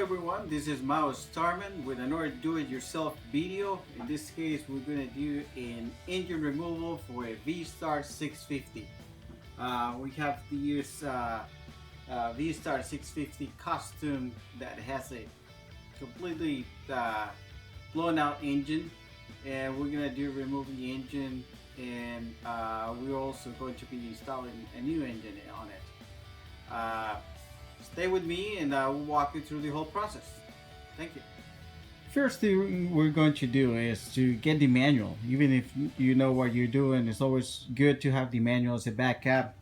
everyone, this is Yamaha Vstar with another do-it-yourself video. In this case, we're going to do an engine removal for a Vstar 650. We have to use Vstar 650 costume that has a completely blown out engine, and we're going to do remove the engine, and we're also going to be installing a new engine on it. Stay with me and I will walk you through the whole process. Thank you. First thing we're going to do is to get the manual. Even if you know what you're doing, it's always good to have the manual as a backup.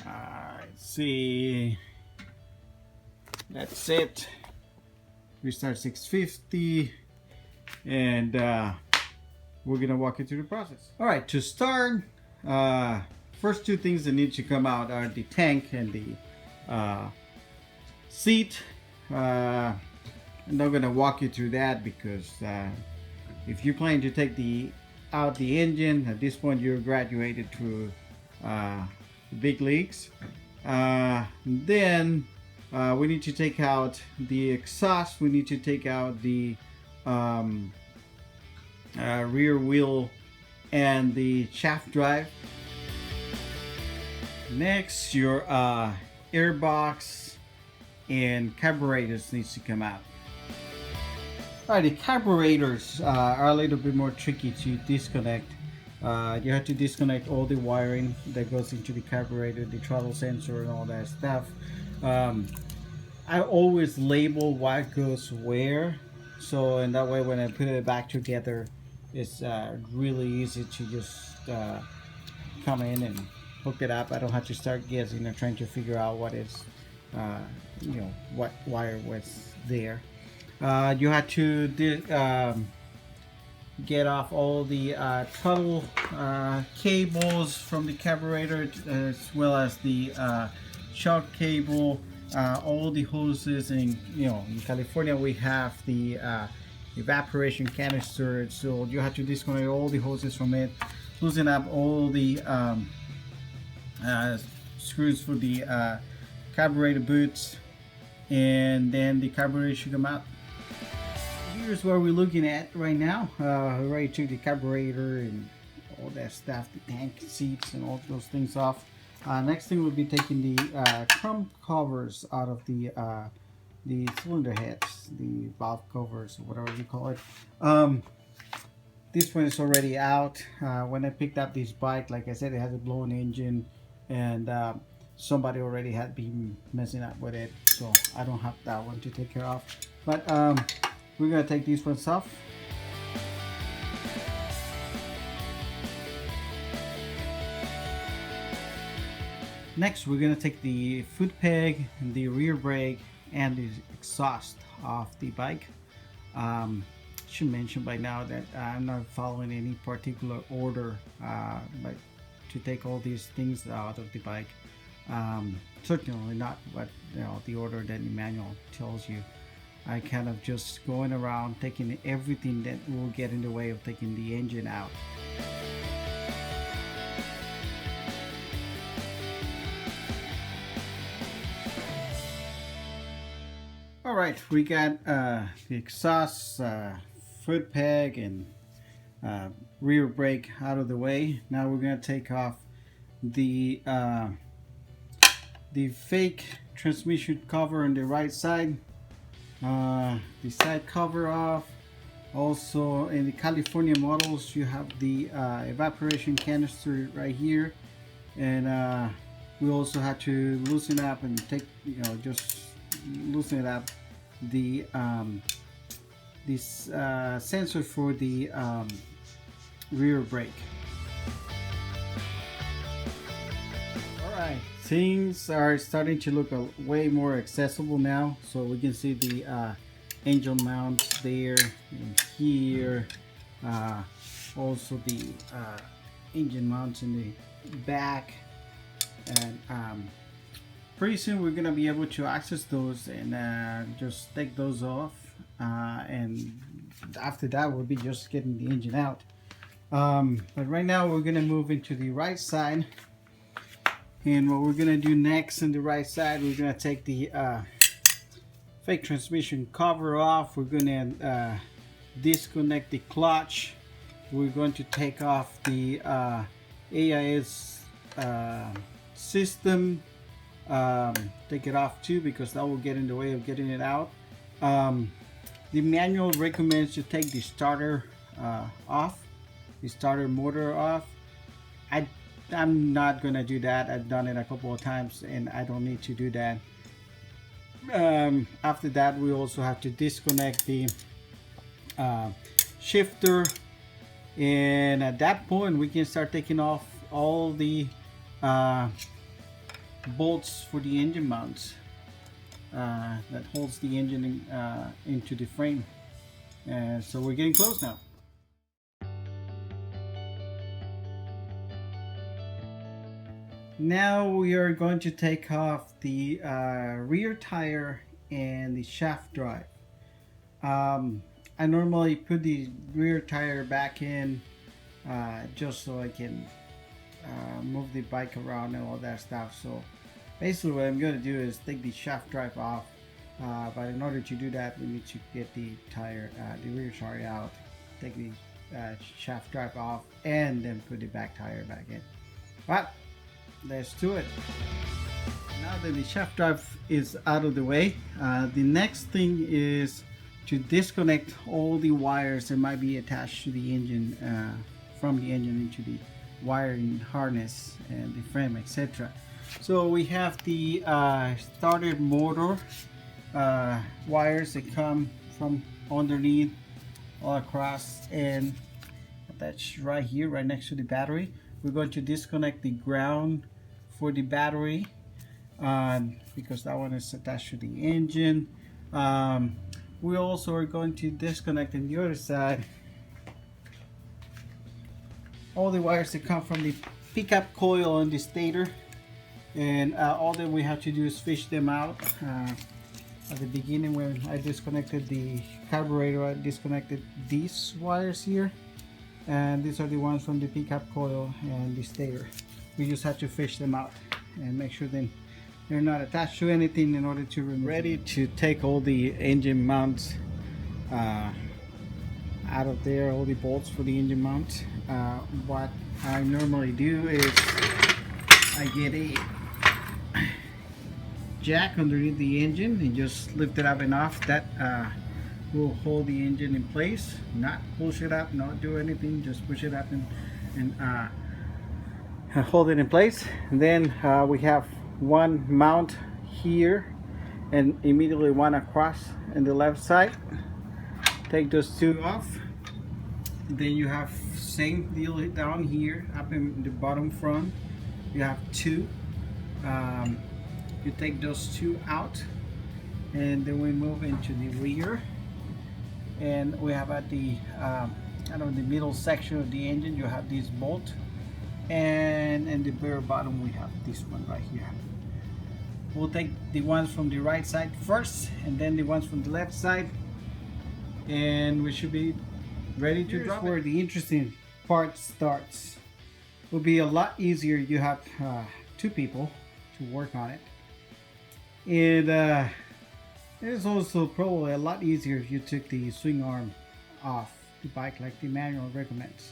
Let's see. That's it. Restart 650, and we're gonna walk you through the process. All right, to start, first two things that need to come out are the tank and the seat. I'm not gonna walk you through that because if you're planning to take out the engine, at this point you're graduated to the big leagues. Then we need to take out the exhaust. We need to take out the rear wheel and the shaft drive. Next, your air box and carburetors needs to come out. Alright, the carburetors are a little bit more tricky to disconnect. You have to disconnect all the wiring that goes into the carburetor, the throttle sensor and all that stuff. I always label what goes where, so in that way when I put it back together, it's really easy to just come in and hook it up. I don't have to start guessing and trying to figure out what is what wire was there. You have to get off all the throttle cables from the carburetor, as well as the shock cable, all the hoses. And in California we have the evaporation canister, so you have to disconnect all the hoses from it, loosen up all the screws for the carburetor boots, and then the carburetor should come out. Here's what we're looking at right now. We already took the carburetor and all that stuff, the tank seats and all those things off. Next thing we'll be taking the chrome covers out of the cylinder heads, the valve covers, or whatever you call it. This one is already out. When I picked up this bike, like I said, it has a blown engine, and somebody already had been messing up with it, so I don't have that one to take care of. But we're gonna take these ones off. Next, we're gonna take the foot peg, the rear brake, and the exhaust off the bike. Should mention by now that I'm not following any particular order, but to take all these things out of the bike. Certainly not what the order that the manual tells you. I kind of just going around taking everything that will get in the way of taking the engine out. All right, we got the exhaust, foot peg, and rear brake out of the way. Now we're going to take off the fake transmission cover on the right side, the side cover off. Also, in the California models, you have the evaporation canister right here, and we also have to loosen up and take, just loosen it up, the this sensor for the rear brake. Alright, things are starting to look way more accessible now, so we can see the engine mounts there and here, also the engine mounts in the back, and pretty soon we're gonna be able to access those and just take those off, and after that we'll be just getting the engine out. But right now we're gonna move into the right side, and what we're gonna do next on the right side, we're gonna take the fake transmission cover off. We're gonna disconnect the clutch. We're going to take off the AIS system. Take it off too, because that will get in the way of getting it out. The manual recommends to take the starter off, the starter motor off. I'm not gonna do that. I've done it a couple of times and I don't need to do that. After that, we also have to disconnect the shifter, and at that point we can start taking off all the bolts for the engine mounts that holds the engine into the frame. So we're getting close now. Now we are going to take off the rear tire and the shaft drive. I normally put the rear tire back in just so I can move the bike around and all that stuff. So basically what I'm going to do is take the shaft drive off, but in order to do that we need to get the tire, the rear tire out, take the shaft drive off, and then put the back tire back in. But let's do it. Now that the shaft drive is out of the way, the next thing is to disconnect all the wires that might be attached to the engine, from the engine into the wiring harness and the frame, etc. So we have the starter motor wires that come from underneath all across, and that's right here, right next to the battery. We're going to disconnect the ground for the battery because that one is attached to the engine. We also are going to disconnect on the other side all the wires that come from the pickup coil on the stator, and all that we have to do is fish them out. At the beginning, when I disconnected the carburetor, I disconnected these wires here, and these are the ones from the pickup coil and the stator. We just have to fish them out and make sure that they're not attached to anything in order to remove. Ready to take all the engine mounts out of there, all the bolts for the engine mounts. What I normally do is I get a jack underneath the engine and just lift it up enough that will hold the engine in place. Not push it up, not do anything, just push it up and hold it in place. And then we have one mount here and immediately one across in the left side. Take those two off. Then you have same deal down here, up in the bottom front. You have two. You take those two out, and then we move into the rear, and we have at the the middle section of the engine you have this bolt, and in the very bottom we have this one right here. We'll take the ones from the right side first and then the ones from the left side, and we should be ready to drop. Where the interesting part starts. It will be a lot easier. You have two people to work on it, and it's also probably a lot easier if you took the swing arm off the bike like the manual recommends.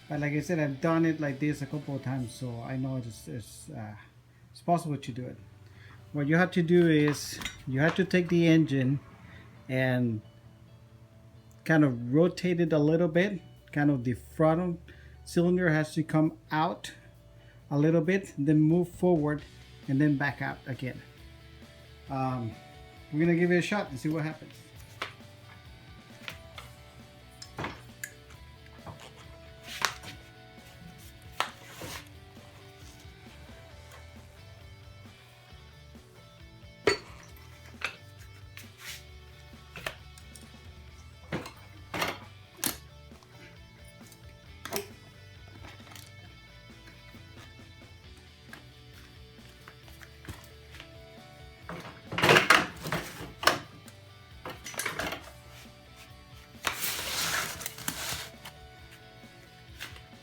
But like I said, I've done it like this a couple of times, so I know it's possible to do it. What you have to do is you have to take the engine and kind of rotate it a little bit. Kind of the front cylinder has to come out a little bit, then move forward, and then back out again. We're gonna give it a shot and see what happens.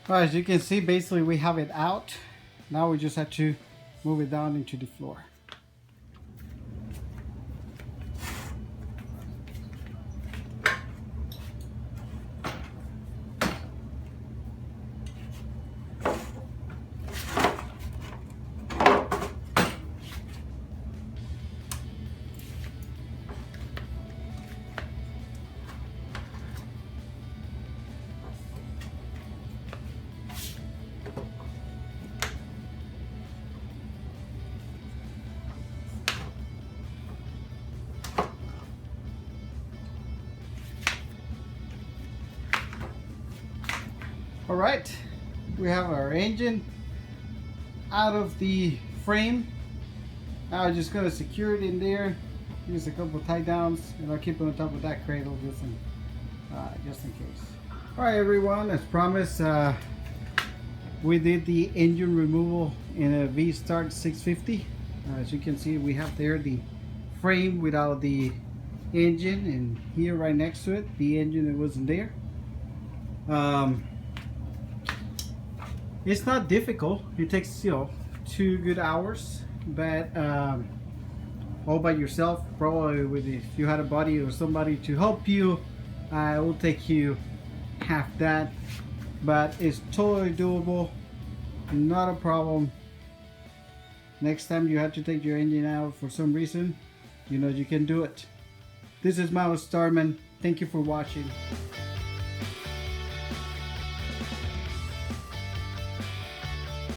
Well, as you can see, basically we have it out. Now we just have to move it down into the floor. right, we have our engine out of the frame. Now I'm just gonna secure it in there. Use a couple tie downs, and I'll keep it on top of that cradle just in case. All right, everyone. As promised, we did the engine removal in a Vstar 650. As you can see, we have there the frame without the engine, and here right next to it, the engine that wasn't there. It's not difficult. It takes 2 good hours, but all by yourself, probably with if you had a buddy or somebody to help you, it will take you half that, but it's totally doable, not a problem. Next time you have to take your engine out for some reason, you know you can do it. This is Yamaha Vstar. Thank you for watching.